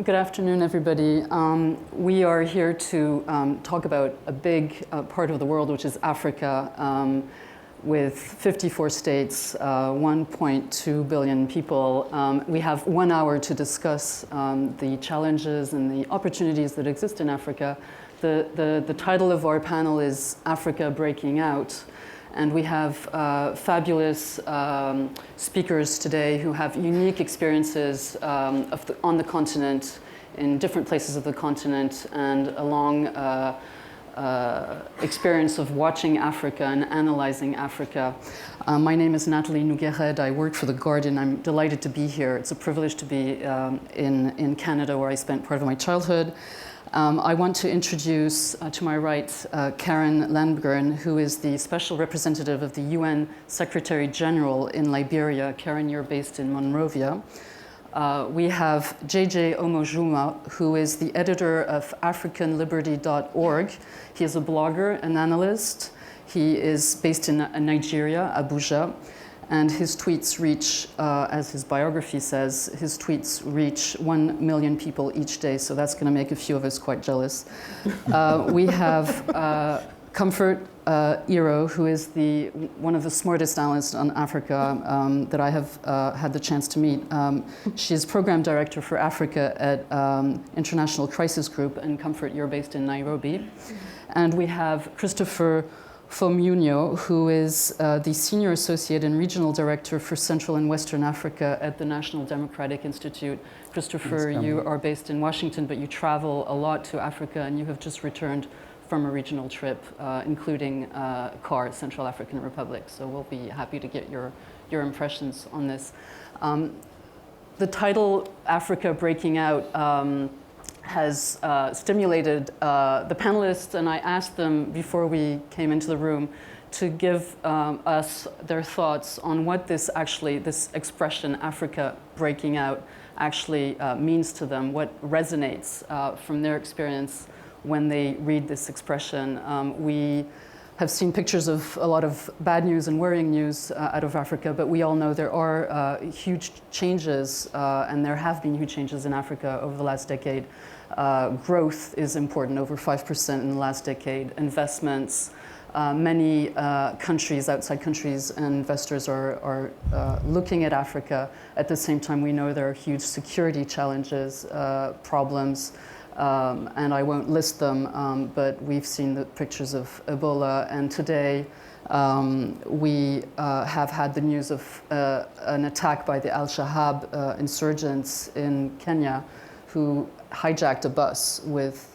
Good afternoon, everybody. We are here to talk about a big part of the world, which is Africa, with 54 states, 1.2 billion people. We have 1 hour to discuss the challenges and the opportunities that exist in Africa. The title of our panel is Africa Breaking Out. And we have fabulous speakers today who have unique experiences on the continent, in different places of the continent, and a long experience of watching Africa and analyzing Africa. My name is Nathalie Nouguered. I work for The Guardian. I'm delighted to be here. It's a privilege to be in Canada, where I spent part of my childhood. I want to introduce, to my right, Karen Landgren, who is the Special Representative of the UN Secretary General in Liberia. Karen, you're based in Monrovia. We have JJ Omojuma, who is the editor of AfricanLiberty.org. He is a blogger, an analyst. He is based in Nigeria, Abuja. And his tweets reach, as his biography says, his tweets reach 1 million people each day, so that's going to make a few of us quite jealous. We have Comfort Iro, who is one of the smartest analysts on Africa that I have had the chance to meet. She's program director for Africa at International Crisis Group, and Comfort, you're based in Nairobi. And we have Christopher Fomunyo, who is the Senior Associate and Regional Director for Central and Western Africa at the National Democratic Institute. Christopher, you are based in Washington, but you travel a lot to Africa, and you have just returned from a regional trip, including CAR, Central African Republic. So we'll be happy to get your impressions on this. The title, Africa Breaking Out, has stimulated the panelists, and I asked them before we came into the room to give us their thoughts on what this expression, Africa breaking out, actually means to them, what resonates from their experience when they read this expression. We have seen pictures of a lot of bad news and worrying news out of Africa, but we all know there are huge changes, and there have been huge changes in Africa over the last decade. Growth is important, over 5% in the last decade. Investments, many countries, outside countries, and investors are looking at Africa. At the same time, we know there are huge security challenges, problems, and I won't list them, but we've seen the pictures of Ebola, and today we have had the news of an attack by the Al-Shabaab insurgents in Kenya, who hijacked a bus with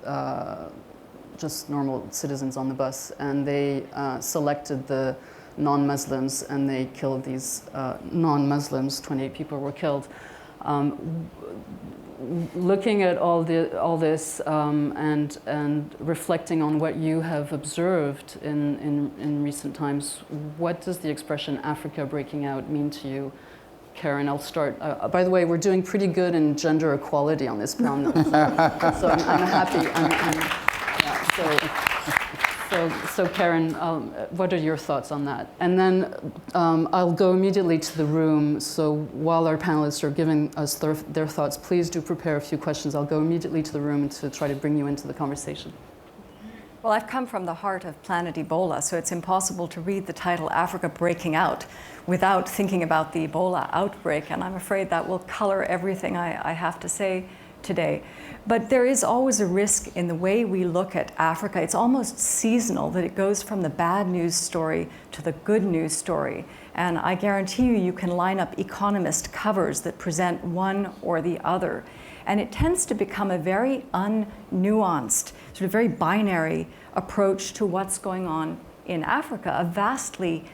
just normal citizens on the bus, and they selected the non-Muslims, and they killed these non-Muslims. 28 people were killed. Looking at all this and reflecting on what you have observed in recent times, what does the expression Africa breaking out mean to you? Karen, I'll start. By the way, we're doing pretty good in gender equality on this panel, so I'm happy. So Karen, what are your thoughts on that? And then I'll go immediately to the room. So while our panelists are giving us their thoughts, please do prepare a few questions. I'll go immediately to the room to try to bring you into the conversation. Well, I've come from the heart of Planet Ebola, so it's impossible to read the title Africa Breaking Out without thinking about the Ebola outbreak, and I'm afraid that will color everything I have to say today. But there is always a risk in the way we look at Africa. It's almost seasonal, that it goes from the bad news story to the good news story. And I guarantee you can line up Economist covers that present one or the other. And it tends to become a very unnuanced, sort of very binary approach to what's going on in Africa, a vastly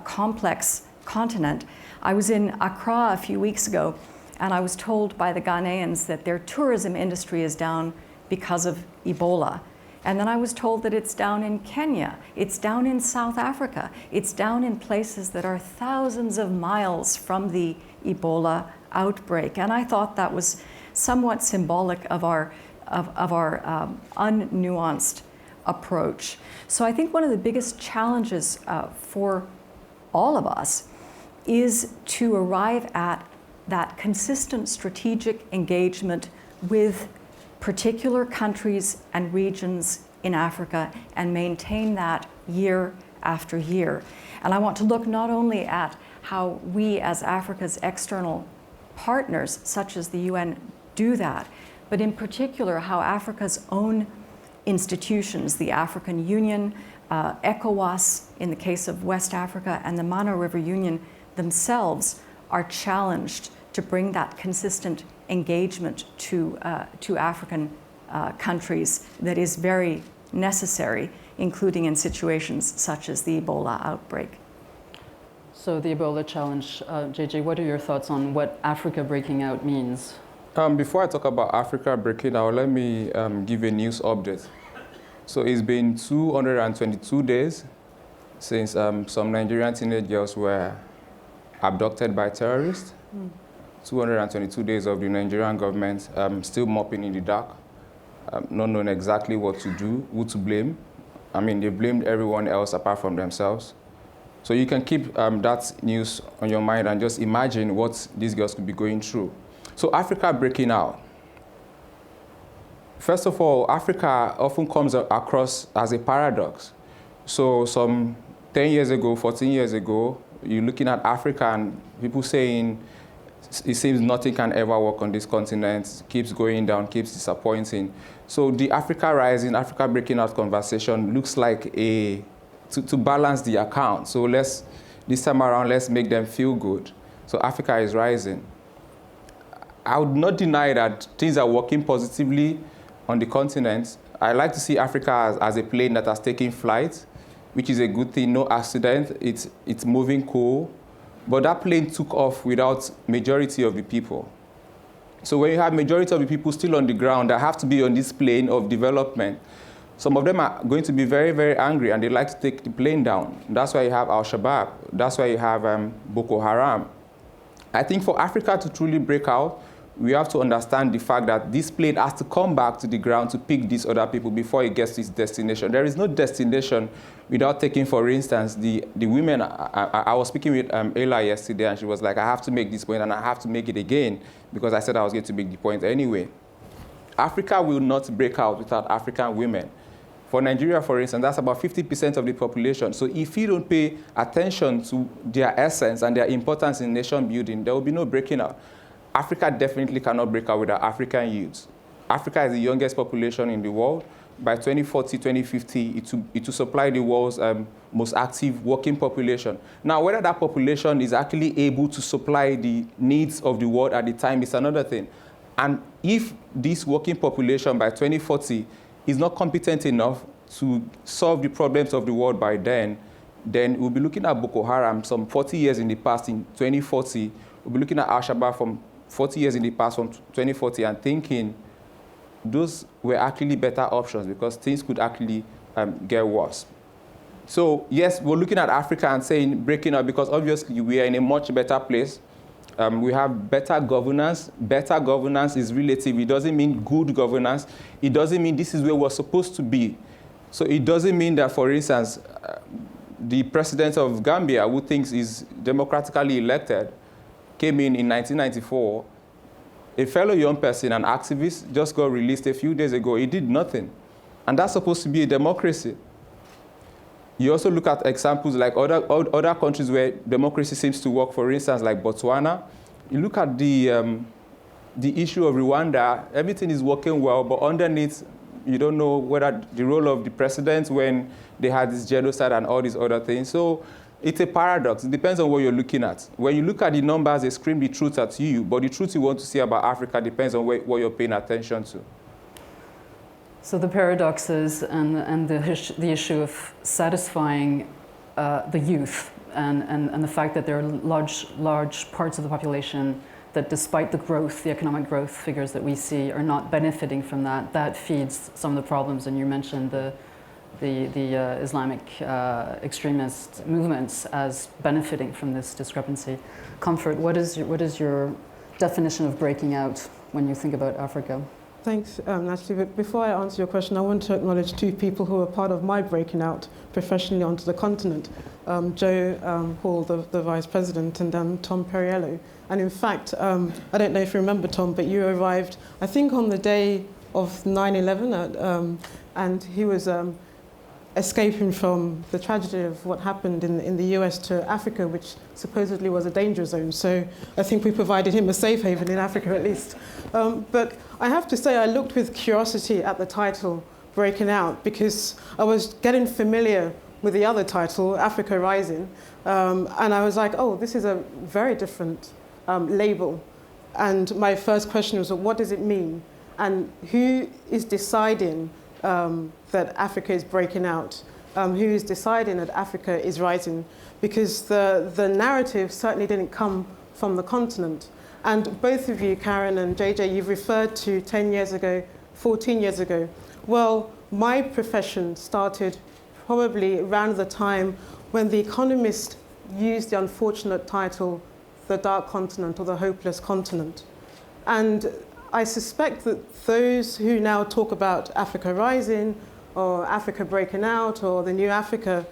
complex continent. I was in Accra a few weeks ago, and I was told by the Ghanaians that their tourism industry is down because of Ebola. And then I was told that it's down in Kenya, it's down in South Africa, it's down in places that are thousands of miles from the Ebola outbreak. And I thought that was somewhat symbolic of our unnuanced approach. So I think one of the biggest challenges for all of us is to arrive at that consistent strategic engagement with particular countries and regions in Africa and maintain that year after year. And I want to look not only at how we as Africa's external partners, such as the UN, do that, but in particular how Africa's own institutions, the African Union, ECOWAS in the case of West Africa, and the Mano River Union themselves are challenged to bring that consistent engagement to African countries that is very necessary, including in situations such as the Ebola outbreak. So the Ebola challenge, JJ, what are your thoughts on what Africa breaking out means? Before I talk about Africa breaking out, let me give a news update. So it's been 222 days since some Nigerian teenage girls were abducted by terrorists. 222 days of the Nigerian government still mopping in the dark, not knowing exactly what to do, who to blame. I mean, they blamed everyone else apart from themselves. So you can keep that news on your mind and just imagine what these girls could be going through. So Africa breaking out. First of all, Africa often comes across as a paradox. So some 10 years ago, 14 years ago, you're looking at Africa and people saying, it seems nothing can ever work on this continent, keeps going down, keeps disappointing. So the Africa Rising, Africa Breaking Out conversation looks like to balance the account. So this time around, let's make them feel good. So Africa is rising. I would not deny that things are working positively on the continent. I like to see Africa as a plane that has taken flight, which is a good thing, no accident, it's moving cool. But that plane took off without majority of the people. So when you have majority of the people still on the ground that have to be on this plane of development, some of them are going to be very, very angry and they like to take the plane down. That's why you have Al-Shabaab. That's why you have Boko Haram. I think for Africa to truly break out, we have to understand the fact that this plane has to come back to the ground to pick these other people before it gets to its destination. There is no destination without taking, for instance, the women. I was speaking with Ella yesterday, and she was like, I have to make this point, and I have to make it again, because I said I was going to make the point anyway. Africa will not break out without African women. For Nigeria, for instance, that's about 50% of the population. So if you don't pay attention to their essence and their importance in nation building, there will be no breaking out. Africa definitely cannot break out without African youths. Africa is the youngest population in the world. By 2040, 2050, it will supply the world's most active working population. Now, whether that population is actually able to supply the needs of the world at the time is another thing. And if this working population by 2040 is not competent enough to solve the problems of the world by then we'll be looking at Boko Haram some 40 years in the past in 2040. We'll be looking at Al-Shabaab from 40 years in the past from 2040 and thinking those were actually better options because things could actually get worse. So yes, we're looking at Africa and saying breaking up because obviously we are in a much better place. We have better governance. Better governance is relative. It doesn't mean good governance. It doesn't mean this is where we're supposed to be. So it doesn't mean that, for instance, the president of Gambia, who thinks is democratically elected, came in 1994. A fellow young person, an activist, just got released a few days ago. He did nothing. And that's supposed to be a democracy. You also look at examples like other countries where democracy seems to work, for instance, like Botswana. You look at the issue of Rwanda, everything is working well, but underneath, you don't know whether the role of the president when they had this genocide and all these other things. So it's a paradox. It depends on what you're looking at. When you look at the numbers, they scream the truth at you, but the truth you want to see about Africa depends on what you're paying attention to. So the paradoxes and the issue of satisfying the youth and the fact that there are large parts of the population that despite the growth, the economic growth figures that we see are not benefiting from that feeds some of the problems. And you mentioned the Islamic extremist movements as benefiting from this discrepancy. Comfort, what is your definition of breaking out when you think about Africa? Thanks, Natalie. But before I answer your question, I want to acknowledge two people who were part of my breaking out professionally onto the continent. Joe Hall, the Vice President, and Tom Perriello. And in fact, I don't know if you remember, Tom, but you arrived, I think, on the day of 9/11, and he was escaping from the tragedy of what happened in the US to Africa, which supposedly was a danger zone. So I think we provided him a safe haven in Africa at least. But I have to say I looked with curiosity at the title, Breaking Out, because I was getting familiar with the other title, Africa Rising, and I was like, oh, this is a very different label. And my first question was, well, what does it mean? And who is deciding that Africa is breaking out? Who is deciding that Africa is rising? Because the narrative certainly didn't come from the continent. And both of you, Karen and JJ, you've referred to 10 years ago, 14 years ago. Well, my profession started probably around the time when The Economist used the unfortunate title, The Dark Continent or The Hopeless Continent. And I suspect that those who now talk about Africa Rising or Africa Breaking Out or the New Africa,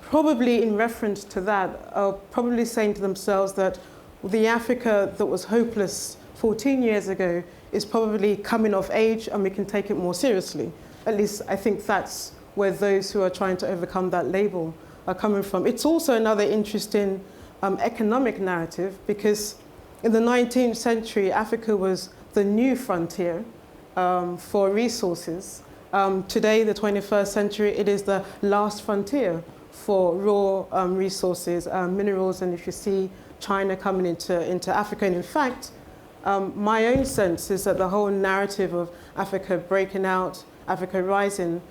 probably in reference to that, are probably saying to themselves that the Africa that was hopeless 14 years ago is probably coming of age and we can take it more seriously. At least I think that's where those who are trying to overcome that label are coming from. It's also another interesting economic narrative, because in the 19th century, Africa was the new frontier for resources. Today, the 21st century, it is the last frontier for raw resources, minerals, and if you see China coming into Africa. And in fact, my own sense is that the whole narrative of Africa breaking out, Africa rising,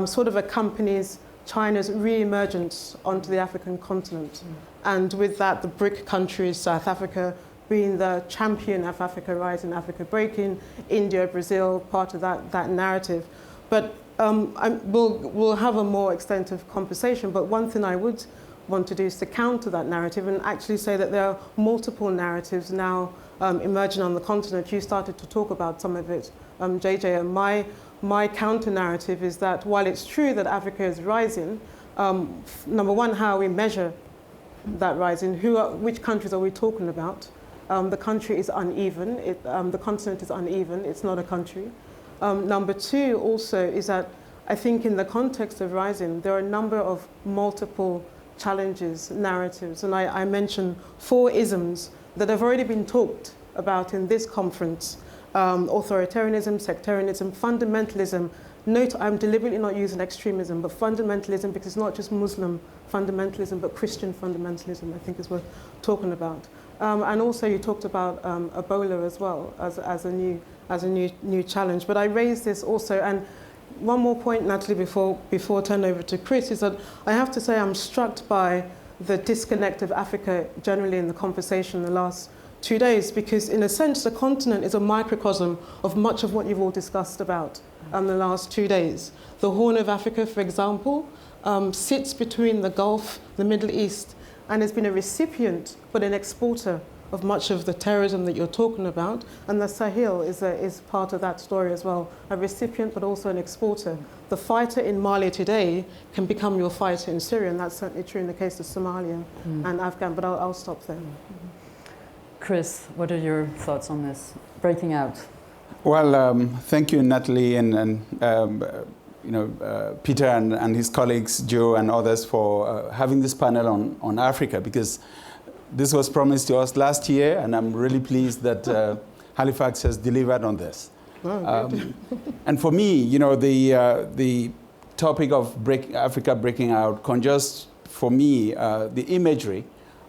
sort of accompanies China's re-emergence onto the African continent. And with that, the BRIC countries, South Africa being the champion of Africa rising, Africa breaking, India, Brazil, part of that narrative. But we'll have a more extensive conversation, but one thing I would want to do is to counter that narrative and actually say that there are multiple narratives now emerging on the continent. You started to talk about some of it, JJ, and my counter narrative is that while it's true that Africa is rising, number one, how we measure that rising, which countries are we talking about? The country is uneven, the continent is uneven, it's not a country. Number two also is that I think in the context of rising, there are a number of multiple challenges, narratives, and I mentioned 4 isms that have already been talked about in this conference. Authoritarianism, sectarianism, fundamentalism. Note, I'm deliberately not using extremism, but fundamentalism, because it's not just Muslim fundamentalism, but Christian fundamentalism, I think is worth talking about. And also you talked about Ebola as well, as a new challenge. But I raised this also, and one more point, Natalie, before I turn over to Chris, is that I have to say I'm struck by the disconnect of Africa generally in the conversation in the last 2 days, because in a sense the continent is a microcosm of much of what you've all discussed about in the last 2 days. The Horn of Africa, for example, sits between the Gulf, the Middle East, and has been a recipient but an exporter of much of the terrorism that you're talking about. And the Sahel is part of that story as well, a recipient but also an exporter. The fighter in Mali today can become your fighter in Syria, and that's certainly true in the case of Somalia and Afghan, but I'll stop there. Chris, what are your thoughts on this? Breaking out. Well, thank you, Natalie, and Peter and his colleagues, Joe and others, for having this panel on Africa, because this was promised to us last year, and I'm really pleased that Halifax has delivered on this. And for me, the topic of Africa breaking out conjures for me the imagery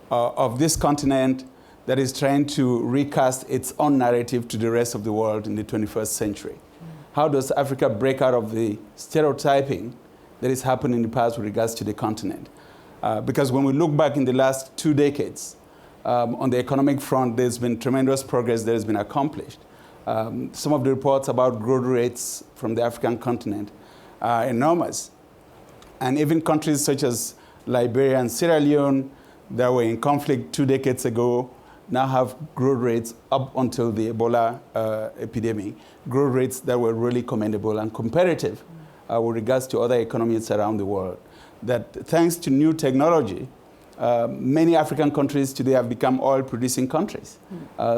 of this continent that is trying to recast its own narrative to the rest of the world in the 21st century. How does Africa break out of the stereotyping that is happening in the past with regards to the continent? Because when we look back in the last 2 decades, on the economic front, there's been tremendous progress that has been accomplished. Some of the reports about growth rates from the African continent are enormous. And even countries such as Liberia and Sierra Leone that were in conflict 2 decades ago, now have growth rates up until the Ebola epidemic, growth rates that were really commendable and competitive with regards to other economies around the world. That thanks to new technology, many African countries today have become oil-producing countries,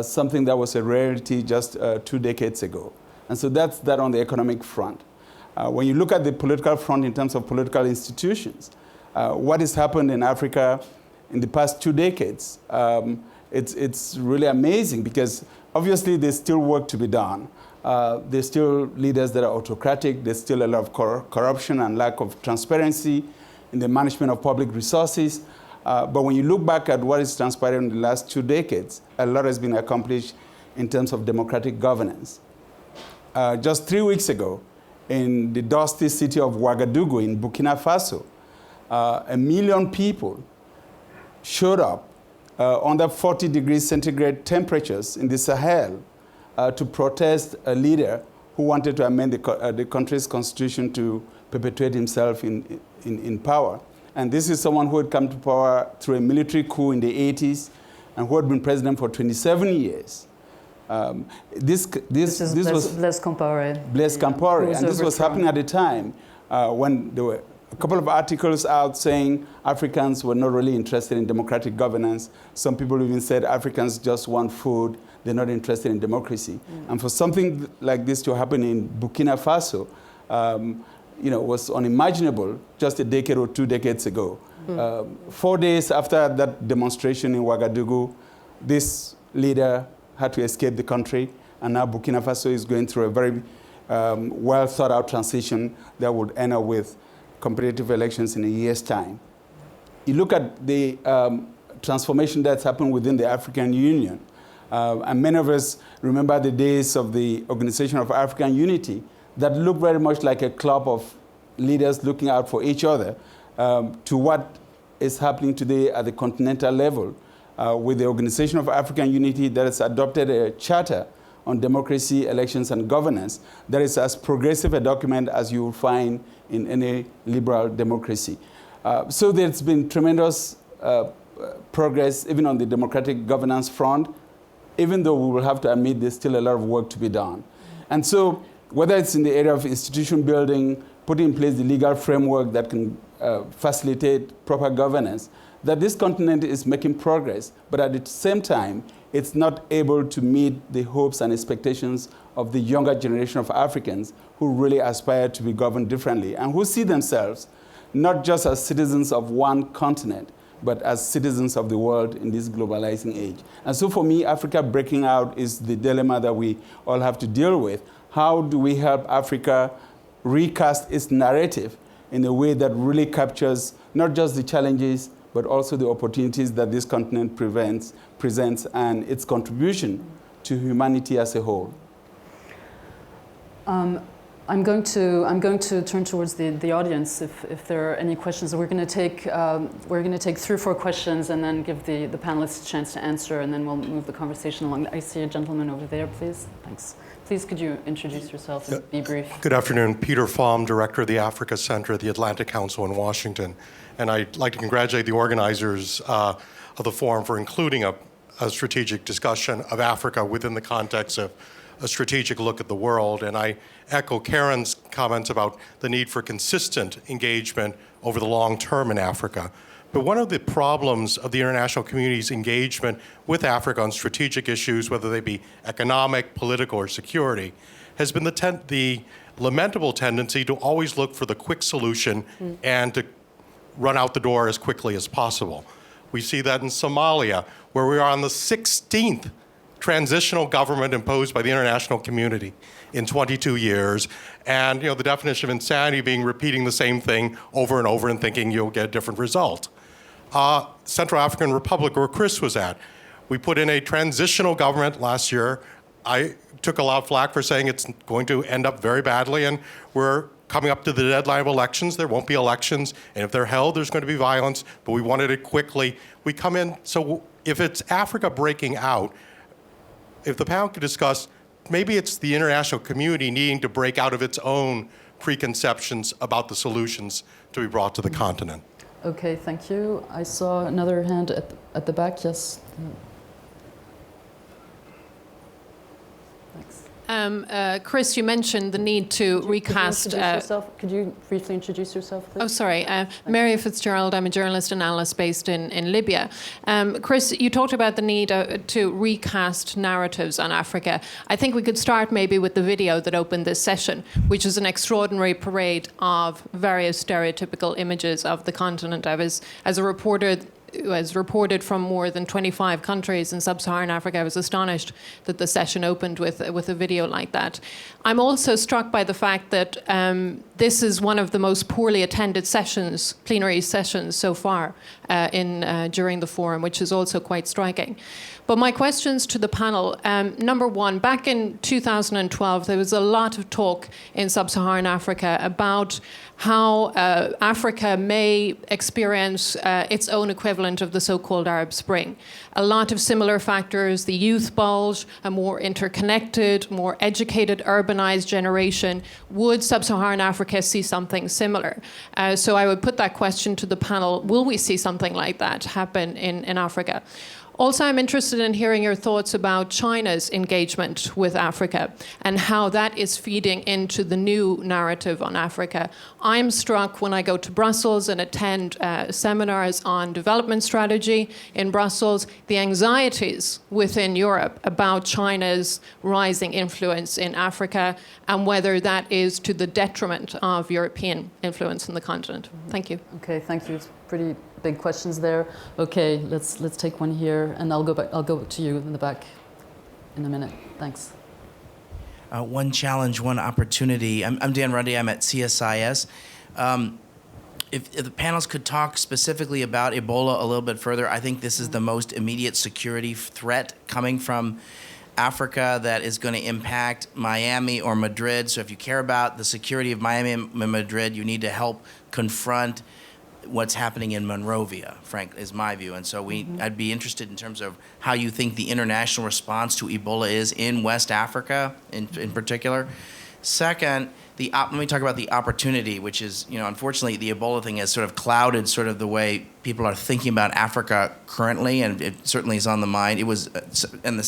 something that was a rarity just 2 decades ago. And so that's that on the economic front. When you look at the political front in terms of political institutions, what has happened in Africa in the past 2 decades, it's really amazing because obviously there's still work to be done. There's still leaders that are autocratic. There's still a lot of corruption and lack of transparency in the management of public resources. But when you look back at what is transpired in the last 2 decades, a lot has been accomplished in terms of democratic governance. Just 3 weeks ago, in the dusty city of Ouagadougou in Burkina Faso, 1 million people showed up under 40 degrees centigrade temperatures in the Sahel to protest a leader who wanted to amend the country's constitution to perpetuate himself in power. And this is someone who had come to power through a military coup in the 80s and who had been president for 27 years. This was Blaise Compaoré. Blaise Compaoré, and this was happening at a time when there were a couple of articles out saying Africans were not really interested in democratic governance. Some people even said Africans just want food, they're not interested in democracy. And for something like this to happen in Burkina Faso, was unimaginable just a decade or 2 decades ago. 4 days after that demonstration in Ouagadougou, this leader had to escape the country, and now Burkina Faso is going through a very well thought out transition that would end up with competitive elections in a year's time. You look at the transformation that's happened within the African Union, and many of us remember the days of the Organization of African Unity that looked very much like a club of leaders looking out for each other, to what is happening today at the continental level with the Organization of African Unity that has adopted a charter on democracy, elections, and governance that is as progressive a document as you will find in any liberal democracy. So there's been tremendous progress even on the democratic governance front, even though we will have to admit there's still a lot of work to be done. And so whether it's in the area of institution building, putting in place the legal framework that can facilitate proper governance, that this continent is making progress, but at the same time, it's not able to meet the hopes and expectations of the younger generation of Africans who really aspire to be governed differently and who see themselves not just as citizens of one continent, but as citizens of the world in this globalizing age. And so for me, Africa breaking out is the dilemma that we all have to deal with. How do we help Africa recast its narrative in a way that really captures not just the challenges, but also the opportunities that this continent presents and its contribution to humanity as a whole? I'm going to turn towards the audience if there are any questions. We're going to take 3 or 4 questions and then give the panelists a chance to answer, and then we'll move the conversation along. I see a gentleman over there, please. Thanks. Please, could you introduce yourself and be brief? Good afternoon. Peter Fahm, Director of the Africa Center at the Atlantic Council in Washington. And I'd like to congratulate the organizers of the forum for including a strategic discussion of Africa within the context of a strategic look at the world. And I echo Karen's comments about the need for consistent engagement over the long term in Africa. But one of the problems of the international community's engagement with Africa on strategic issues, whether they be economic, political, or security, has been the lamentable tendency to always look for the quick solution and to run out the door as quickly as possible. We see that in Somalia, where we are on the 16th transitional government imposed by the international community in 22 years. And the definition of insanity being repeating the same thing over and over and thinking you'll get a different result. Central African Republic, where Chris was at, we put in a transitional government last year. I took a lot of flack for saying it's going to end up very badly, and we're coming up to the deadline of elections. There won't be elections, and if they're held, there's going to be violence, but we wanted it quickly. We come in, so if it's Africa breaking out, if the panel could discuss, maybe it's the international community needing to break out of its own preconceptions about the solutions to be brought to the continent. Okay, thank you. I saw another hand at the back, yes. Chris, you mentioned the need to recast. Could you briefly introduce yourself, please? Oh, sorry. Mary Fitzgerald, I'm a journalist and analyst based in Libya. Chris, you talked about the need to recast narratives on Africa. I think we could start maybe with the video that opened this session, which is an extraordinary parade of various stereotypical images of the continent. I was, as a reporter, was reported from more than 25 countries in sub-Saharan Africa. I was astonished that the session opened with a video like that. I'm also struck by the fact that this is one of the most poorly attended sessions, plenary sessions so far during the forum, which is also quite striking. But my questions to the panel, number one, back in 2012, there was a lot of talk in sub-Saharan Africa about how Africa may experience its own equivalent of the so-called Arab Spring. A lot of similar factors, the youth bulge, a more interconnected, more educated, urbanized generation. Would sub-Saharan Africa see something similar? So I would put that question to the panel. Will we see something like that happen in Africa? Also, I'm interested in hearing your thoughts about China's engagement with Africa and how that is feeding into the new narrative on Africa. I'm struck when I go to Brussels and attend seminars on development strategy in Brussels, the anxieties within Europe about China's rising influence in Africa and whether that is to the detriment of European influence in the continent. Thank you. Okay, thank you. It's pretty big questions there. Okay, let's take one here, and I'll go to you in the back in a minute. Thanks. One challenge, one opportunity. I'm Dan Rundy. I'm at CSIS. If the panelists could talk specifically about Ebola a little bit further, I think this is the most immediate security threat coming from Africa that is going to impact Miami or Madrid. So if you care about the security of Miami and Madrid, you need to help confront what's happening in Monrovia, frankly, is my view. And so I'd be interested in terms of how you think the international response to Ebola is in West Africa in particular. Second, let me talk about the opportunity, which is, unfortunately, the Ebola thing has sort of clouded sort of the way people are thinking about Africa currently, and it certainly is on the mind. It was, and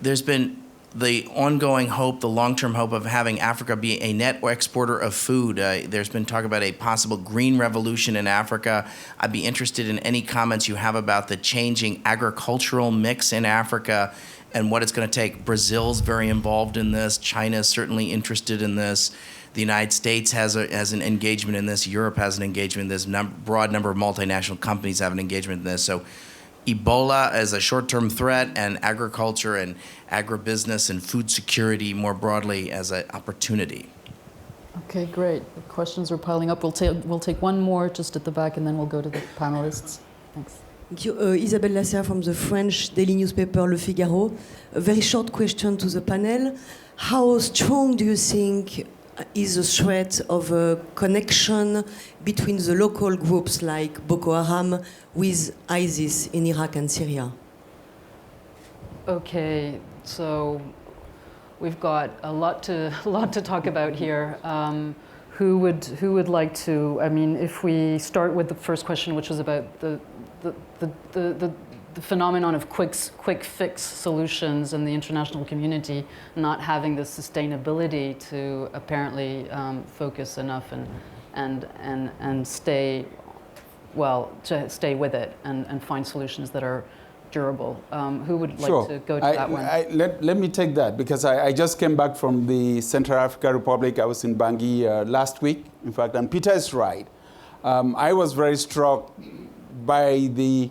there's been the ongoing hope, the long-term hope of having Africa be a net exporter of food. There's been talk about a possible green revolution in Africa. I'd be interested in any comments you have about the changing agricultural mix in Africa and what it's going to take. Brazil's very involved in this. China's certainly interested in this. The United States has an engagement in this. Europe has an engagement in this. Broad number of multinational companies have an engagement in this. So Ebola as a short-term threat, and agriculture and agribusiness and food security more broadly as an opportunity. Okay, great. The questions are piling up. We'll take one more just at the back, and then we'll go to the panelists. Thanks. Thank you. Isabelle Lasserre from the French daily newspaper Le Figaro. A very short question to the panel. How strong do you think is the threat of a connection between the local groups like Boko Haram with ISIS in Iraq and Syria? Okay, so we've got a lot to talk about here. Who would like to? I mean, if we start with the first question, which was about the phenomenon of quick fix solutions and the international community not having the sustainability to apparently focus enough and stay with it and find solutions that are durable. Who would like to go to that one? Let me take that, because I just came back from the Central African Republic. I was in Bangui last week, in fact, and Peter is right. I was very struck by the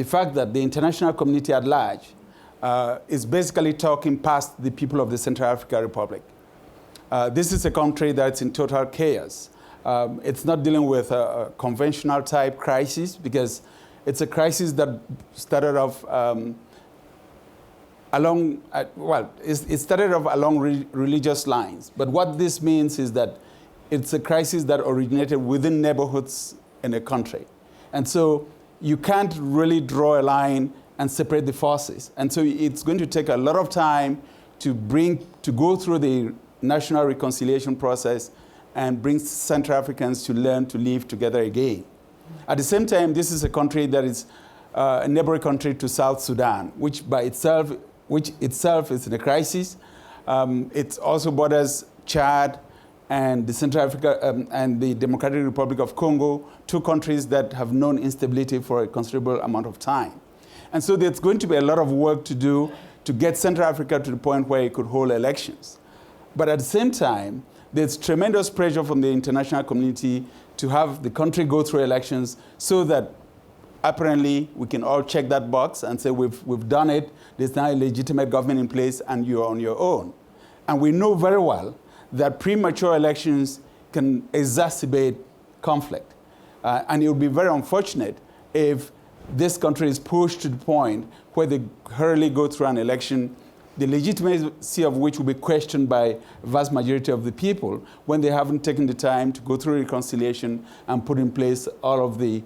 fact that the international community at large is basically talking past the people of the Central African Republic. This is a country that's in total chaos. It's not dealing with a conventional type crisis, because it's a crisis that started off it started off along religious lines. But what this means is that it's a crisis that originated within neighborhoods in a country. And so you can't really draw a line and separate the forces. And so it's going to take a lot of time to go through the national reconciliation process and bring Central Africans to learn to live together again. At the same time, this is a country that is a neighboring country to South Sudan, which itself is in a crisis. It also borders Chad and the Central Africa and the Democratic Republic of Congo, two countries that have known instability for a considerable amount of time. And so there's going to be a lot of work to do to get Central Africa to the point where it could hold elections. But at the same time, there's tremendous pressure from the international community to have the country go through elections so that apparently we can all check that box and say we've done it, there's now a legitimate government in place and you're on your own. And we know very well that premature elections can exacerbate conflict. And it would be very unfortunate if this country is pushed to the point where they hurriedly go through an election, the legitimacy of which will be questioned by a vast majority of the people when they haven't taken the time to go through reconciliation and put in place all of the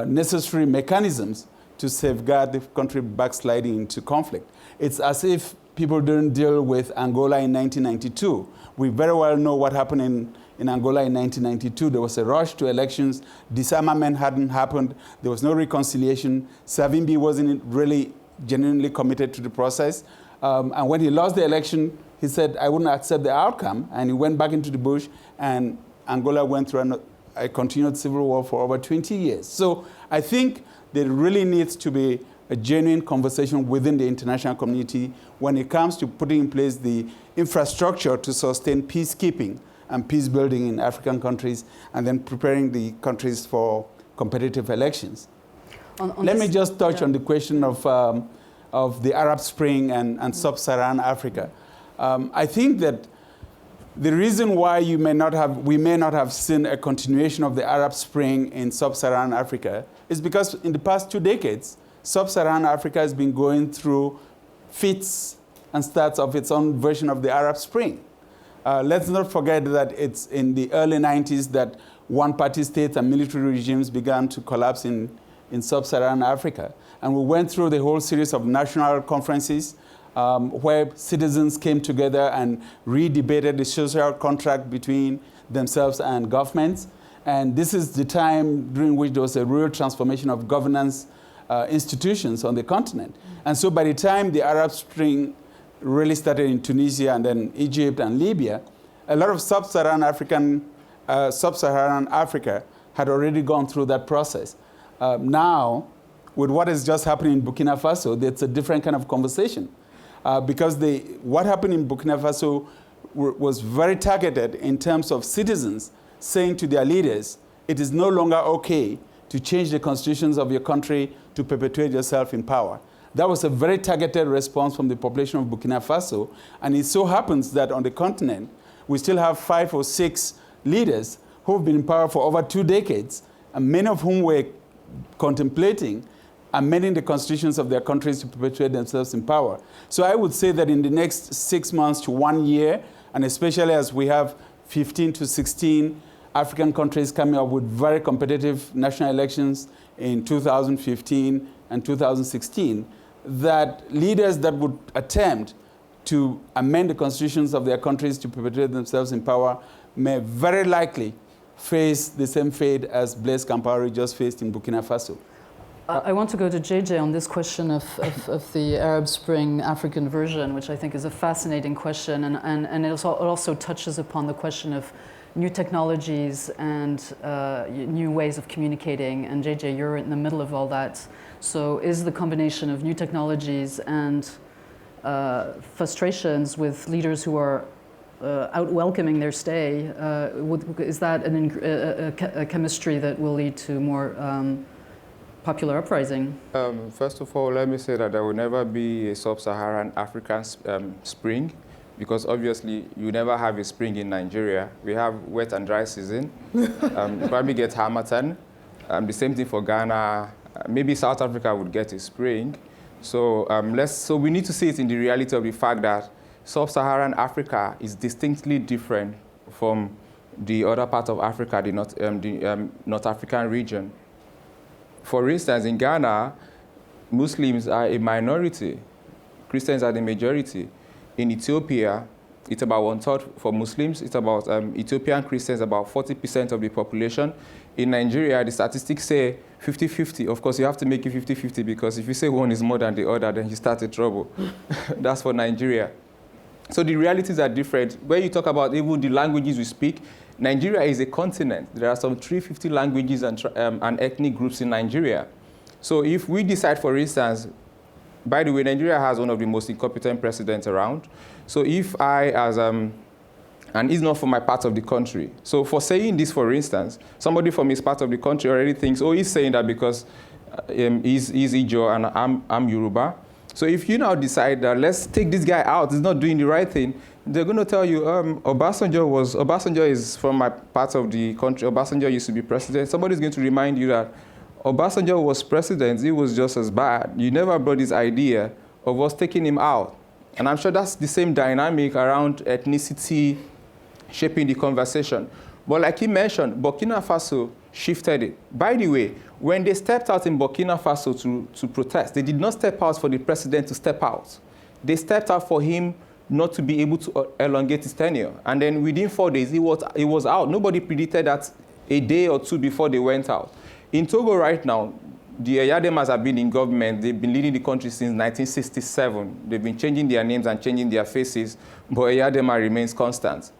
necessary mechanisms to safeguard the country backsliding into conflict. It's as if people didn't deal with Angola in 1992. We very well know what happened in Angola in 1992. There was a rush to elections. Disarmament hadn't happened. There was no reconciliation. Savimbi wasn't really genuinely committed to the process. And when he lost the election, he said, I wouldn't accept the outcome. And he went back into the bush, and Angola went through a continued civil war for over 20 years. So I think there really needs to be a genuine conversation within the international community when it comes to putting in place the infrastructure to sustain peacekeeping and peace building in African countries, and then preparing the countries for competitive elections. Let me just touch on the question of the Arab Spring and sub-Saharan Africa. I think that the reason why we may not have seen a continuation of the Arab Spring in sub-Saharan Africa is because in the past 2 decades, sub-Saharan Africa has been going through fits and starts of its own version of the Arab Spring. Let's not forget that it's in the early 90s that one-party states and military regimes began to collapse in sub-Saharan Africa. And we went through the whole series of national conferences where citizens came together and re-debated the social contract between themselves and governments. And this is the time during which there was a real transformation of governance institutions on the continent. And so by the time the Arab Spring really started in Tunisia and then Egypt and Libya, a lot of sub-Saharan Africa had already gone through that process. Now, with what is just happening in Burkina Faso, it's a different kind of conversation. Because what happened in Burkina Faso was very targeted in terms of citizens saying to their leaders, it is no longer okay to change the constitutions of your country to perpetuate yourself in power. That was a very targeted response from the population of Burkina Faso. And it so happens that on the continent, we still have 5 or 6 leaders who have been in power for over 2 decades, and many of whom were contemplating amending the constitutions of their countries to perpetuate themselves in power. So I would say that in the next 6 months to 1 year, and especially as we have 15 to 16 African countries coming up with very competitive national elections in 2015 and 2016, that leaders that would attempt to amend the constitutions of their countries to perpetuate themselves in power may very likely face the same fate as Blaise Compaoré just faced in Burkina Faso. I want to go to JJ on this question of the Arab Spring African version, which I think is a fascinating question, and it also touches upon the question of new technologies and new ways of communicating. And JJ, you're in the middle of all that. So is the combination of new technologies and frustrations with leaders who are out welcoming their stay, is that a chemistry that will lead to more popular uprising? First of all, let me say that there will never be a sub-Saharan African spring, because obviously you never have a spring in Nigeria. We have wet and dry season. You probably get Harmattan. The same thing for Ghana. Maybe South Africa would get a spring. So so we need to see it in the reality of the fact that sub-Saharan Africa is distinctly different from the other part of Africa, the North African region. For instance, in Ghana, Muslims are a minority. Christians are the majority. In Ethiopia, it's about 1/3 for Muslims. It's about Ethiopian Christians, about 40% of the population. In Nigeria, the statistics say 50-50. Of course, you have to make it 50-50 because if you say one is more than the other, then you start in trouble. That's for Nigeria. So the realities are different. When you talk about even the languages we speak, Nigeria is a continent. There are some 350 languages and ethnic groups in Nigeria. So if we decide, for instance, by the way, Nigeria has one of the most incompetent presidents around. So if I, and he's not from my part of the country. So for saying this, for instance, somebody from his part of the country already thinks, oh, he's saying that because he's Ijo and I'm Yoruba. So if you now decide that let's take this guy out, he's not doing the right thing, they're going to tell you, Obasanjo is from my part of the country. Obasanjo used to be president. Somebody's going to remind you that Obasanjo was president. He was just as bad. You never brought this idea of us taking him out. And I'm sure that's the same dynamic around ethnicity shaping the conversation. But like he mentioned, Burkina Faso shifted it. By the way, when they stepped out in Burkina Faso to protest, they did not step out for the president to step out. They stepped out for him not to be able to elongate his tenure. And then within 4 days, he was out. Nobody predicted that a day or two before they went out. In Togo right now, the Eyademas have been in government. They've been leading the country since 1967. They've been changing their names and changing their faces, but Eyadema remains constant.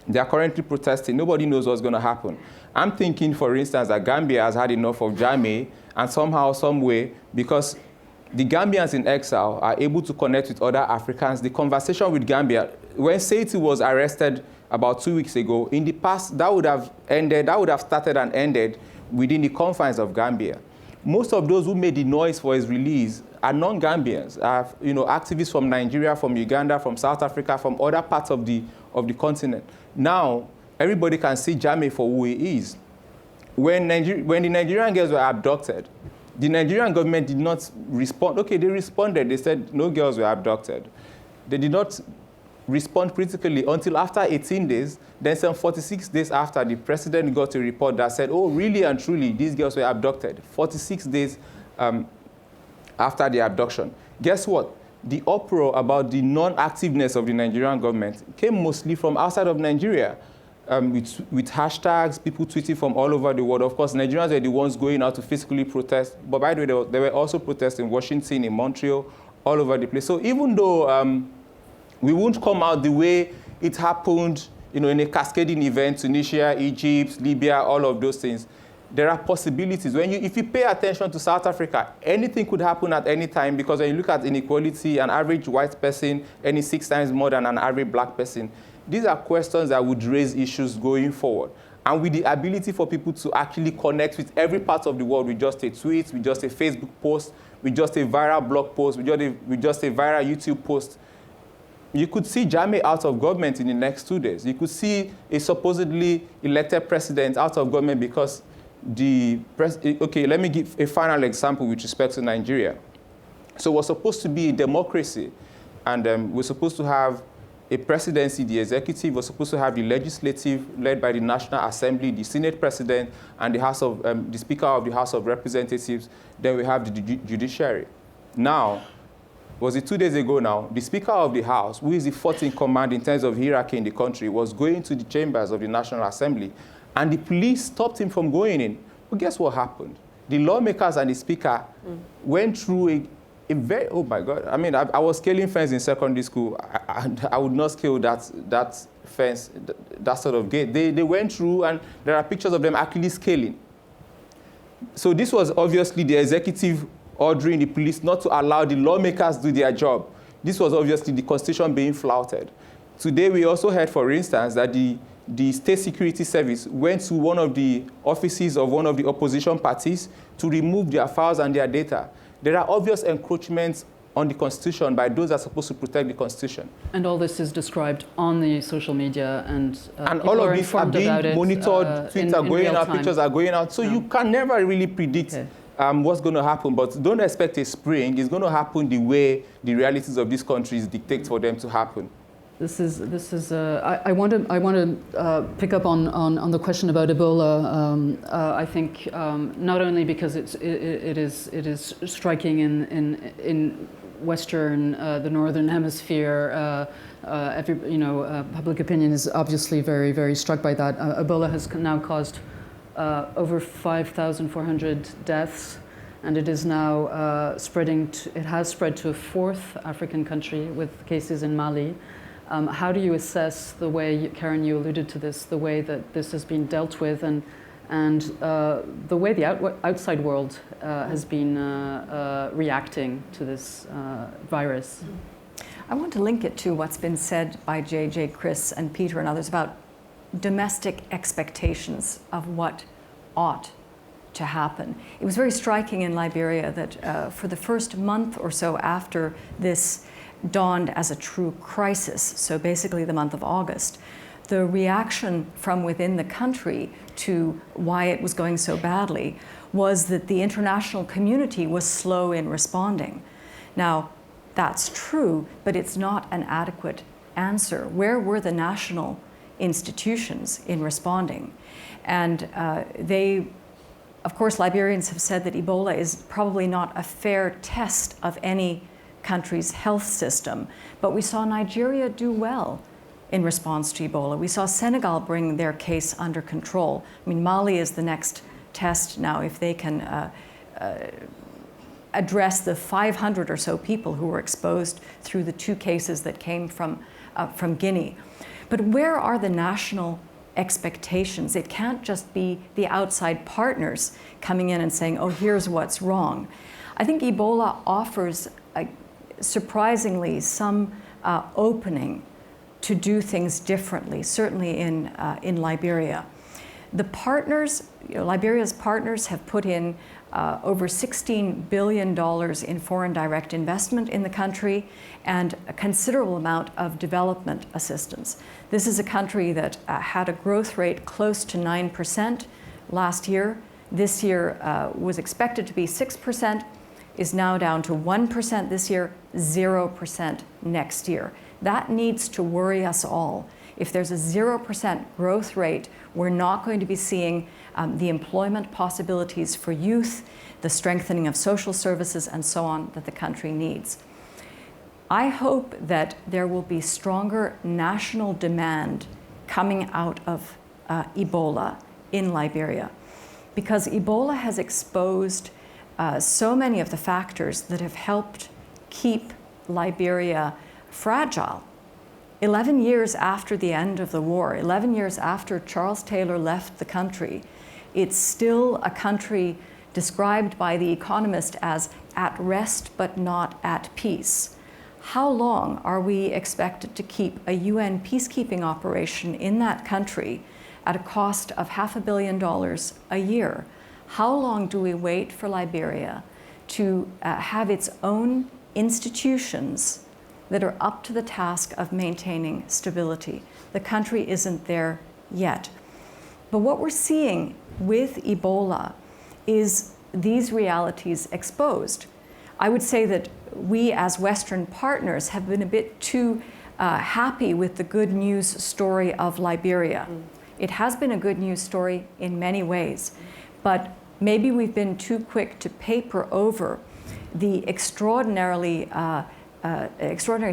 They are currently protesting. Nobody knows what's going to happen. I'm thinking, for instance, that Gambia has had enough of Jammeh, and somehow, some way, because the Gambians in exile are able to connect with other Africans. The conversation with Gambia, when Seyti was arrested about 2 weeks ago, in the past, that would have started and ended within the confines of Gambia. Most of those who made the noise for his release are non-Gambians, are activists from Nigeria, from Uganda, from South Africa, from other parts of the continent. Now, everybody can see Jammeh for who he is. When the Nigerian girls were abducted, the Nigerian government did not respond. Okay, they responded. They said no girls were abducted. They did not respond critically until after 18 days. Then some 46 days after, the president got a report that said, oh, really and truly, these girls were abducted. 46 days after the abduction. Guess what? The uproar about the non-activeness of the Nigerian government came mostly from outside of Nigeria, with hashtags, people tweeting from all over the world. Of course, Nigerians were the ones going out to physically protest. But by the way, there were also protests in Washington, in Montreal, all over the place. So even though we won't come out the way it happened, in a cascading event, Tunisia, Egypt, Libya, all of those things, there are possibilities. If you pay attention to South Africa, anything could happen at any time, because when you look at inequality, an average white person earning 6 times more than an average black person, these are questions that would raise issues going forward. And with the ability for people to actually connect with every part of the world with just a tweet, with just a Facebook post, with just a viral blog post, with just a viral YouTube post, you could see Jammeh out of government in the next 2 days. You could see a supposedly elected president out of government because okay, let me give a final example with respect to Nigeria. So we're supposed to be a democracy, and we're supposed to have a presidency, the executive. We're supposed to have the legislative led by the National Assembly, the Senate President, and the Speaker of the House of Representatives. Then we have the judiciary. Now, was it 2 days ago now, the Speaker of the House, who is the fourth in command in terms of hierarchy in the country, was going to the chambers of the National Assembly, and the police stopped him from going in. But guess what happened? The lawmakers and the Speaker went through a very, oh my God, I mean, I was scaling fence in secondary school. I would not scale that fence, that sort of gate. They went through, and there are pictures of them actually scaling. So this was obviously the executive ordering the police not to allow the lawmakers do their job. This was obviously the Constitution being flouted. Today, we also heard, for instance, that the State Security Service went to one of the offices of one of the opposition parties to remove their files and their data. There are obvious encroachments on the Constitution by those that are supposed to protect the Constitution. And all this is described on the social media, and all of these are being monitored, tweets are going out, pictures are going out, so you can never really predict what's going to happen, but don't expect a spring. It's going to happen the way the realities of these countries dictate for them to happen. I want to pick up on the question about Ebola. I think not only because it is striking in Western, the Northern Hemisphere. Public opinion is obviously very, very struck by that. Ebola has now caused over 5,400 deaths, and it is now it has spread to a fourth African country with cases in Mali. How do you assess the way, Karen, you alluded to this, the way that this has been dealt with, and the way the outside world has been reacting to this virus? I want to link it to what's been said by JJ, Chris, and Peter and others about domestic expectations of what ought to happen. It was very striking in Liberia that for the first month or so after this dawned as a true crisis, so basically the month of August, the reaction from within the country to why it was going so badly was that the international community was slow in responding. Now, that's true, but it's not an adequate answer. Where were the national institutions in responding? And of course, Liberians have said that Ebola is probably not a fair test of any country's health system, but we saw Nigeria do well in response to Ebola. We saw Senegal bring their case under control. I mean, Mali is the next test now, if they can address the 500 or so people who were exposed through the 2 cases that came from Guinea. But where are the national expectations? It can't just be the outside partners coming in and saying, oh, here's what's wrong. I think Ebola offers, surprisingly, some opening to do things differently, certainly in Liberia. The partners, Liberia's partners have put in over $16 billion in foreign direct investment in the country and a considerable amount of development assistance. This is a country that had a growth rate close to 9% last year. This year was expected to be 6%, is now down to 1% this year, 0% next year. That needs to worry us all. If there's a 0% growth rate, we're not going to be seeing the employment possibilities for youth, the strengthening of social services, and so on that the country needs. I hope that there will be stronger national demand coming out of Ebola in Liberia, because Ebola has exposed so many of the factors that have helped keep Liberia fragile. 11 years after the end of the war, 11 years after Charles Taylor left the country, it's still a country described by The Economist as at rest but not at peace. How long are we expected to keep a UN peacekeeping operation in that country at a cost of $500 million a year? How long do we wait for Liberia to have its own institutions that are up to the task of maintaining stability? The country isn't there yet. But what we're seeing with Ebola is these realities exposed. I would say that we as Western partners have been a bit too happy with the good news story of Liberia. It has been a good news story in many ways, but maybe we've been too quick to paper over the extraordinary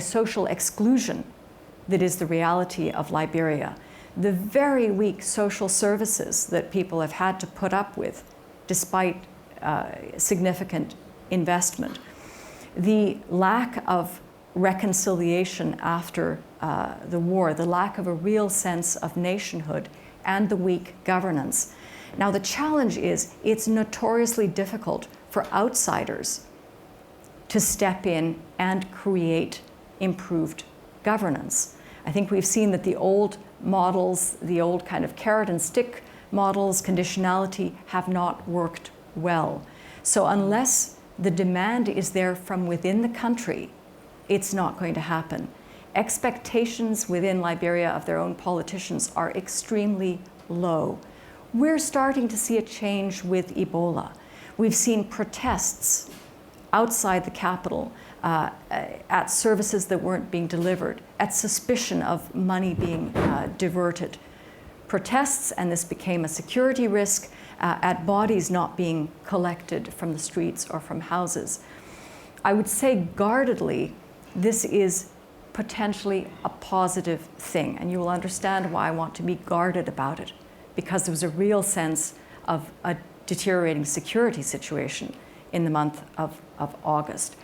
social exclusion that is the reality of Liberia, the very weak social services that people have had to put up with despite significant investment, the lack of reconciliation after the war, the lack of a real sense of nationhood, and the weak governance. Now, the challenge is it's notoriously difficult for outsiders to step in and create improved governance. I think we've seen that the old models, the old kind of carrot and stick models, conditionality, have not worked well. So unless the demand is there from within the country, it's not going to happen. Expectations within Liberia of their own politicians are extremely low. We're starting to see a change with Ebola. We've seen protests outside the capital at services that weren't being delivered, at suspicion of money being diverted. Protests, and this became a security risk, at bodies not being collected from the streets or from houses. I would say guardedly, this is potentially a positive thing, and you will understand why I want to be guarded about it, because there was a real sense of a deteriorating security situation in the month of August.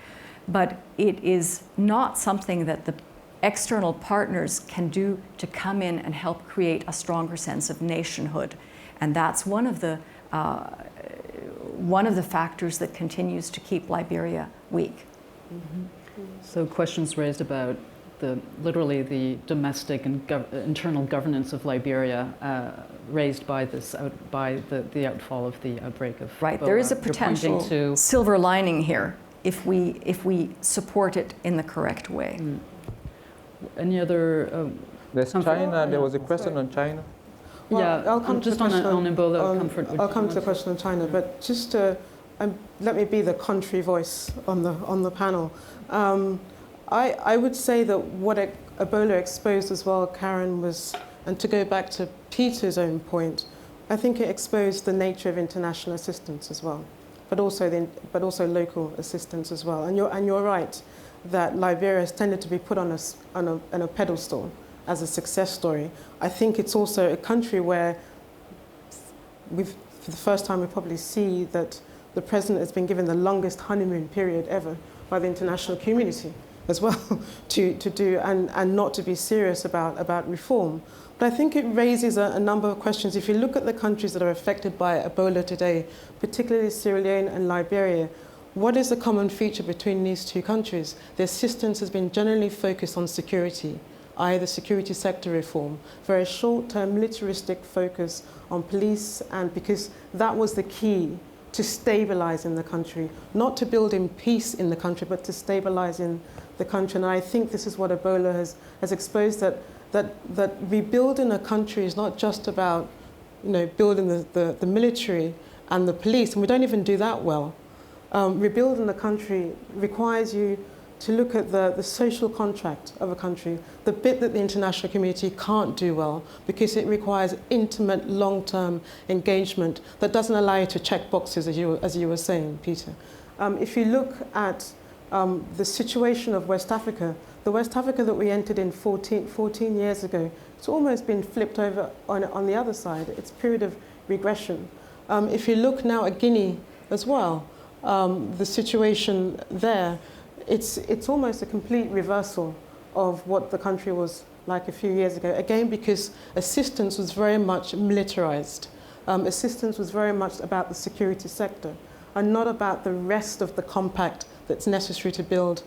But it is not something that the external partners can do to come in and help create a stronger sense of nationhood. And that's one of the factors that continues to keep Liberia weak. Mm-hmm. So questions raised about literally the domestic and internal governance of Liberia raised by the outfall of the outbreak of right. Ebola. There is a potential silver lining here if we support it in the correct way. Mm. Any other? There's China. There was a question on China. Well, yeah, I'll come just to the on Ebola comfort. I'll come to the question on China, but just to let me be the country voice on the panel. I would say that what Ebola exposed as well, Karen, was, and to go back to Peter's own point, I think it exposed the nature of international assistance as well, but also local assistance as well. And you're right that Liberia has tended to be put on a pedestal as a success story. I think it's also a country where for the first time we probably see that the president has been given the longest honeymoon period ever by the international community as well to do and not to be serious about reform. But I think it raises a number of questions. If you look at the countries that are affected by Ebola today, particularly Sierra Leone and Liberia, what is the common feature between these two countries? The assistance has been generally focused on security, i.e. the security sector reform, very short-term militaristic focus on police, and because that was the key to stabilizing the country, not to build in peace in the country, but to stabilizing the country. And I think this is what Ebola has exposed, that rebuilding a country is not just about building the military and the police, and we don't even do that well. Rebuilding the country requires you to look at the social contract of a country, the bit that the international community can't do well, because it requires intimate, long-term engagement that doesn't allow you to check boxes, as you were saying, Peter. If you look at the situation of West Africa, the West Africa that we entered in 14 years ago, it's almost been flipped over on the other side. It's a period of regression. If you look now at Guinea as well, the situation there, it's almost a complete reversal of what the country was like a few years ago. Again, because assistance was very much militarized. Assistance was very much about the security sector and not about the rest of the compact that's necessary to build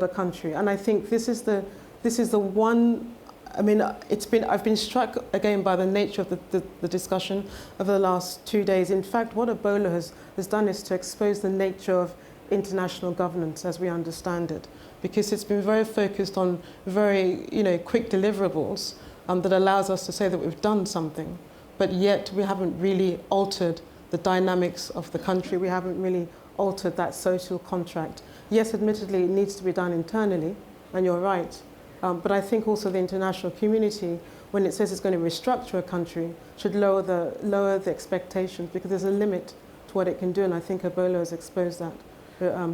a country. And I think this is the one. I mean, I've been struck again by the nature of the discussion over the last 2 days. In fact, what Ebola has done is to expose the nature of international governance as we understand it, because it's been very focused on very quick deliverables that allows us to say that we've done something, but yet we haven't really altered the dynamics of the country. We haven't really altered that social contract. Yes, admittedly, it needs to be done internally, and you're right. But I think also the international community, when it says it's going to restructure a country, should lower the expectations, because there's a limit to what it can do, and I think Ebola has exposed that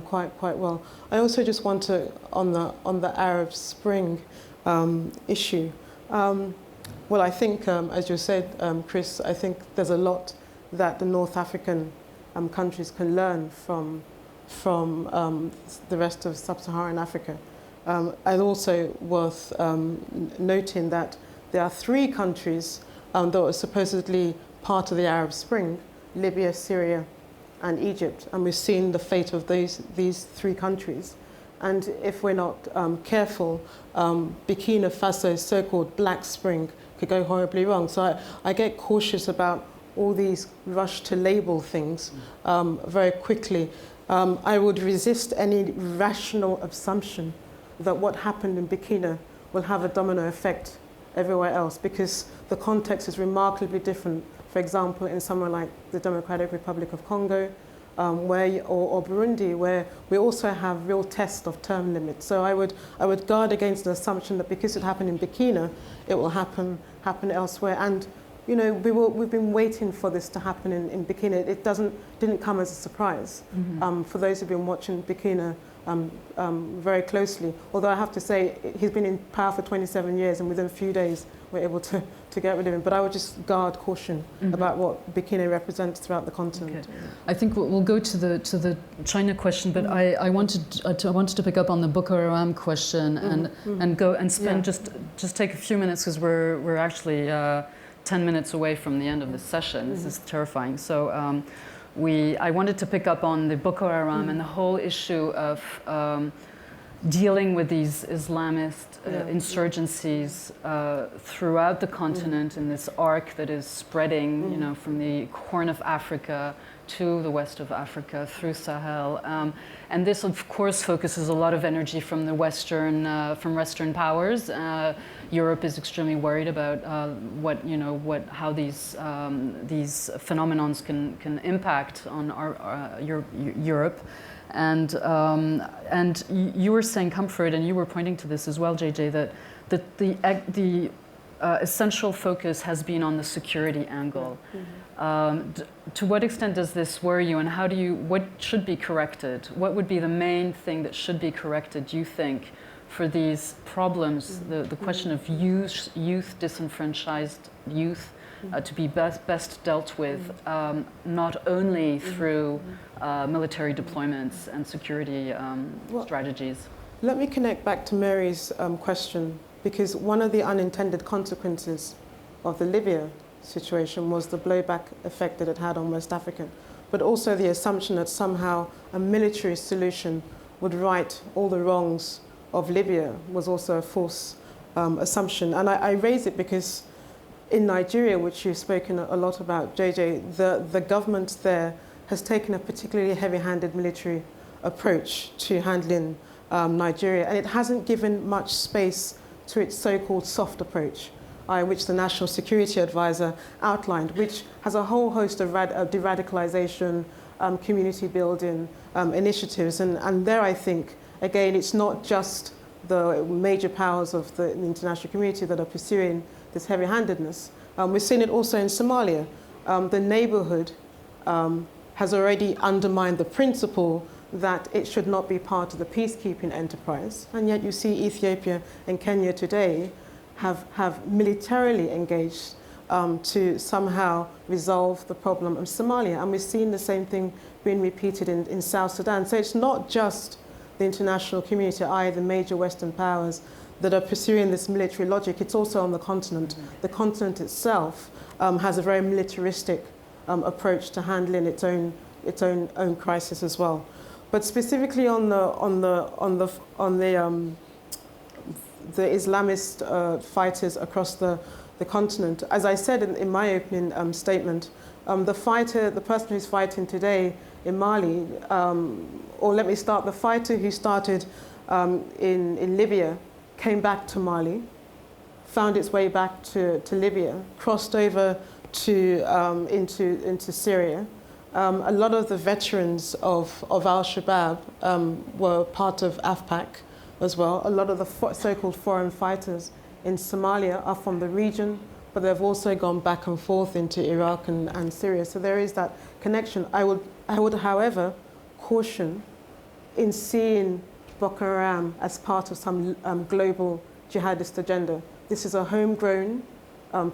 quite well. I also just want to, on the Arab Spring issue. Well, I think, as you said, Chris, I think there's a lot that the North African countries can learn from the rest of sub-Saharan Africa. And also worth noting that there are 3 countries that were supposedly part of the Arab Spring: Libya, Syria, and Egypt. And we've seen the fate of these 3 countries. And if we're not careful, Burkina Faso's so-called Black Spring could go horribly wrong. So I get cautious about all these rush to label things very quickly. I would resist any rational assumption that what happened in Burkina will have a domino effect everywhere else, because the context is remarkably different. For example, in somewhere like the Democratic Republic of Congo, or Burundi, where we also have real tests of term limits. So I would guard against the assumption that because it happened in Burkina, it will happen elsewhere. And we've been waiting for this to happen in Burkina. It didn't come as a surprise. For those who've been watching Burkina very closely. Although I have to say, he's been in power for 27 years, and within a few days, we're able to get rid of him. But I would just guard caution about what Burkina represents throughout the continent. Okay. I think we'll go to the China question, but I wanted to pick up on the Boko Haram question and go and spend just take a few minutes, because we're actually 10 minutes away from the end of the session. This is terrifying. So I wanted to pick up on the Boko Haram and the whole issue of dealing with these Islamist insurgencies throughout the continent in this arc that is spreading, you know, from the Horn of Africa to the west of Africa through Sahel, and this, of course, focuses a lot of energy from the Western powers. Europe is extremely worried about how these phenomenons can impact on Europe. And you were saying, Comfort, and you were pointing to this as well, JJ, that the essential focus has been on the security angle. To what extent does this worry you, and what should be corrected? What would be the main thing that should be corrected, do you think, for these problems, the question of youth, disenfranchised youth, to be best dealt with, not only through military deployments and security strategies? Let me connect back to Mary's question, because one of the unintended consequences of the Libya situation was the blowback effect that it had on West Africa, but also the assumption that somehow a military solution would right all the wrongs of Libya was also a false assumption. And I raise it because in Nigeria, which you've spoken a lot about, JJ, the government there has taken a particularly heavy-handed military approach to handling Nigeria, and it hasn't given much space to its so-called soft approach, which the National Security Advisor outlined, which has a whole host of de-radicalization, community building initiatives. And there, I think, again, it's not just the major powers of the international community that are pursuing this heavy-handedness. We're seeing it also in Somalia. The neighborhood has already undermined the principle that it should not be part of the peacekeeping enterprise. And yet you see Ethiopia and Kenya today have militarily engaged to somehow resolve the problem of Somalia. And we're seeing the same thing being repeated in South Sudan. So it's not just the international community, the major Western powers, that are pursuing this military logic. It's also on the continent. The continent itself has a very militaristic approach to handling its own crisis as well. But specifically on the Islamist fighters across the continent, as I said in my opening statement, the person who's fighting today in Mali, or let me start, the fighter who started in Libya came back to Mali, found its way back to Libya, crossed over into Syria. A lot of the veterans of Al-Shabaab were part of AFPAC as well. A lot of the so-called foreign fighters in Somalia are from the region, but they've also gone back and forth into Iraq and Syria. So there is that connection. I would, however, caution in seeing Boko Haram as part of some global jihadist agenda. This is a homegrown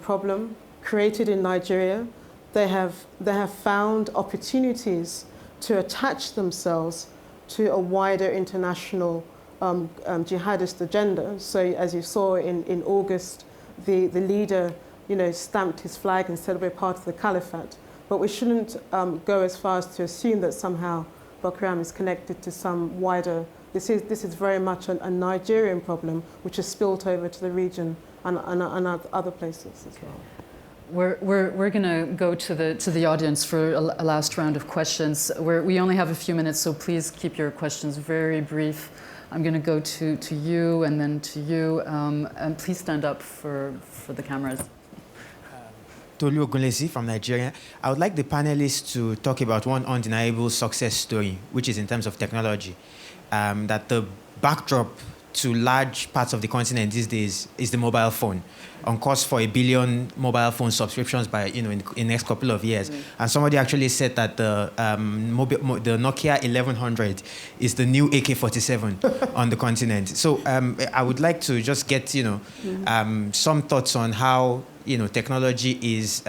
problem created in Nigeria. They have found opportunities to attach themselves to a wider international jihadist agenda. So as you saw in August, the leader stamped his flag and said we're part of the caliphate. But we shouldn't go as far as to assume that somehow Boko Haram is connected to some wider. This is very much a Nigerian problem, which has spilled over to the region and other places as well. We're going to go to the audience for a last round of questions. We only have a few minutes, so please keep your questions very brief. I'm going to go to you and then to you, and please stand up for the cameras. Tolu Ogunlesi from Nigeria. I would like the panelists to talk about one undeniable success story, which is in terms of technology. That the backdrop to large parts of the continent these days is the mobile phone, on course for 1 billion mobile phone subscriptions by in the next couple of years. And somebody actually said that the Nokia 1100 is the new AK-47 on the continent. So I would like to just get some thoughts on how technology is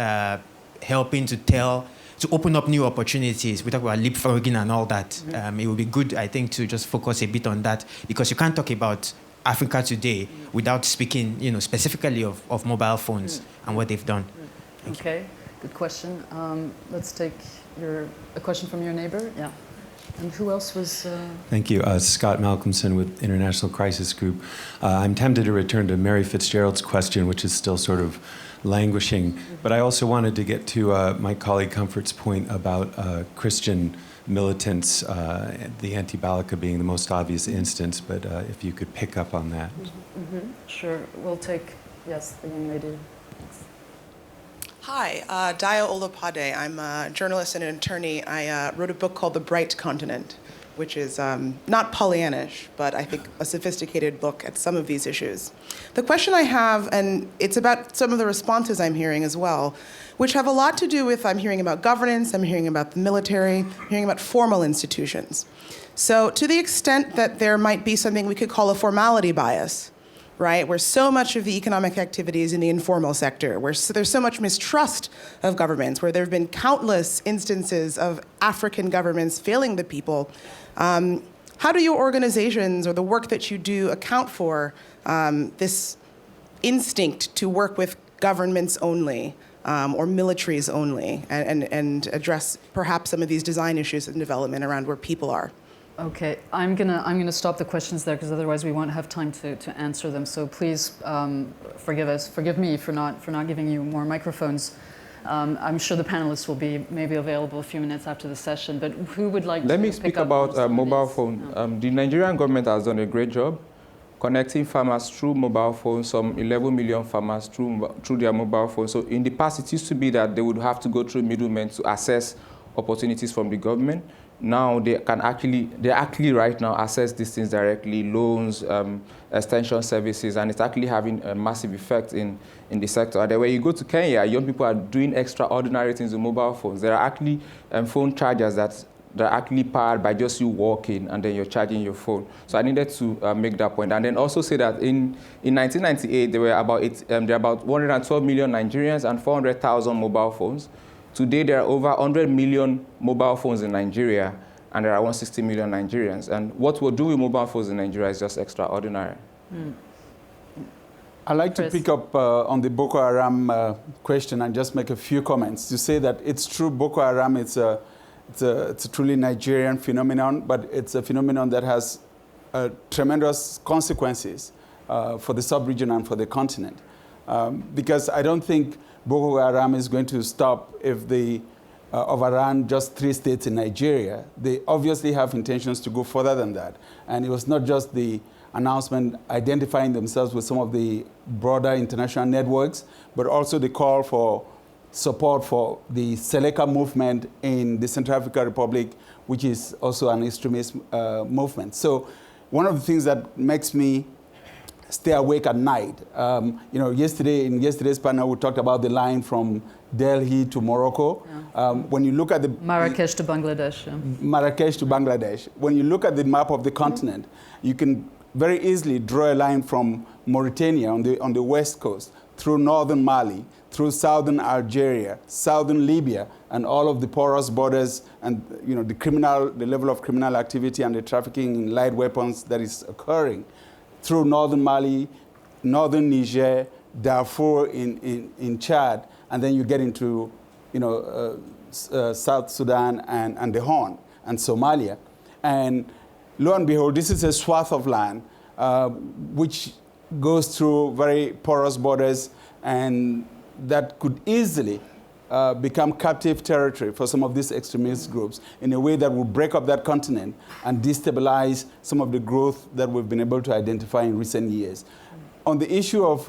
helping to open up new opportunities. We talk about leapfrogging and all that. It would be good, I think, to just focus a bit on that, because you can't talk about Africa today without speaking, specifically of mobile phones and what they've done. Okay, good question. Let's take a question from your neighbor. Yeah. And who else was... Thank you. Scott Malcolmson with International Crisis Group. I'm tempted to return to Mary Fitzgerald's question, which is still sort of languishing. But I also wanted to get to my colleague Comfort's point about Christian militants, the anti-Balaka being the most obvious instance, but if you could pick up on that. Sure. We'll take, yes, the young lady. Hi, Daya Olopade. I'm a journalist and an attorney. I wrote a book called The Bright Continent, which is not Pollyannish, but I think a sophisticated look at some of these issues. The question I have, and it's about some of the responses I'm hearing as well, which have a lot to do with, I'm hearing about governance, I'm hearing about the military, I'm hearing about formal institutions. So to the extent that there might be something we could call a formality bias, right, where so much of the economic activity is in the informal sector, where there's so much mistrust of governments, where there have been countless instances of African governments failing the people, how do your organizations or the work that you do account for this instinct to work with governments only or militaries only and address perhaps some of these design issues in development around where people are? Okay, I'm gonna stop the questions there, because otherwise we won't have time to answer them. So please forgive me for not giving you more microphones. I'm sure the panelists will be maybe available a few minutes after the session. But who would like to Let me speak about mobile phone. The Nigerian government has done a great job connecting farmers through mobile phones. Some 11 million farmers through their mobile phones. So in the past, it used to be that they would have to go through middlemen to access opportunities from the government. Now they actually right now access these things directly, loans, extension services, and it's actually having a massive effect in the sector. And then when you go to Kenya, young people are doing extraordinary things with mobile phones. There are actually phone chargers that are actually powered by just you walking, and then you're charging your phone. So I needed to make that point. And then also say that in 1998, there were about 112 million Nigerians and 400,000 mobile phones. Today, there are over 100 million mobile phones in Nigeria, and there are 160 million Nigerians. And what we'll do with mobile phones in Nigeria is just extraordinary. I'd like to pick up on the Boko Haram question and just make a few comments to say that it's true, Boko Haram, it's a truly Nigerian phenomenon, but it's a phenomenon that has tremendous consequences for the sub-region and for the continent. Because I don't think Boko Haram is going to stop if they overrun just 3 states in Nigeria. They obviously have intentions to go further than that. And it was not just the announcement identifying themselves with some of the broader international networks, but also the call for support for the Seleka movement in the Central African Republic, which is also an extremist movement. So one of the things that makes me stay awake at night. In yesterday's panel, we talked about the line from Delhi to Morocco. Yeah. When you look at the Marrakesh to Bangladesh. Yeah. Marrakesh to Bangladesh. When you look at the map of the continent, you can very easily draw a line from Mauritania on the west coast through northern Mali, through southern Algeria, southern Libya, and all of the porous borders, and the level of criminal activity and the trafficking in light weapons that is occurring, through northern Mali, northern Niger, Darfur in Chad, and then you get into South Sudan and the Horn and Somalia. And lo and behold, this is a swath of land which goes through very porous borders, and that could easily become captive territory for some of these extremist groups in a way that will break up that continent and destabilize some of the growth that we've been able to identify in recent years. On the issue of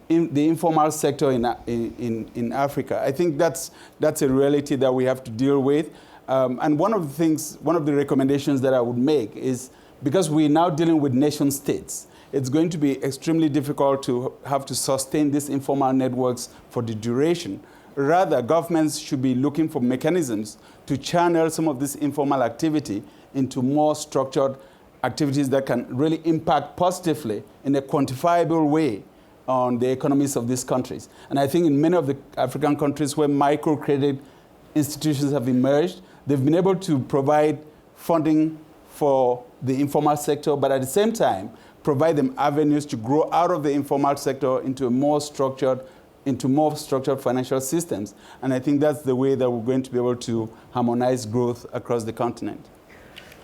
the informal sector in Africa, I think that's a reality that we have to deal with. And one of the recommendations that I would make is because we're now dealing with nation states, it's going to be extremely difficult to have to sustain these informal networks for the duration. Rather, governments should be looking for mechanisms to channel some of this informal activity into more structured activities that can really impact positively in a quantifiable way on the economies of these countries. And I think in many of the African countries where microcredit institutions have emerged, they've been able to provide funding for the informal sector, but at the same time, provide them avenues to grow out of the informal sector into more structured financial systems. And I think that's the way that we're going to be able to harmonize growth across the continent.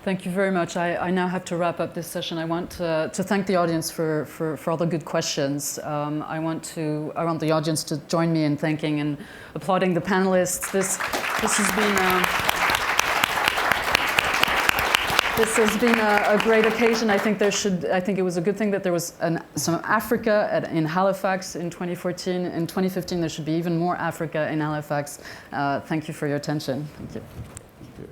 Thank you very much. I now have to wrap up this session. I want to thank the audience for all the good questions. I want the audience to join me in thanking and applauding the panelists. This has been a great occasion. I think it was a good thing that there was some Africa in Halifax in 2014. In 2015, there should be even more Africa in Halifax. Thank you for your attention. Thank you. Thank you.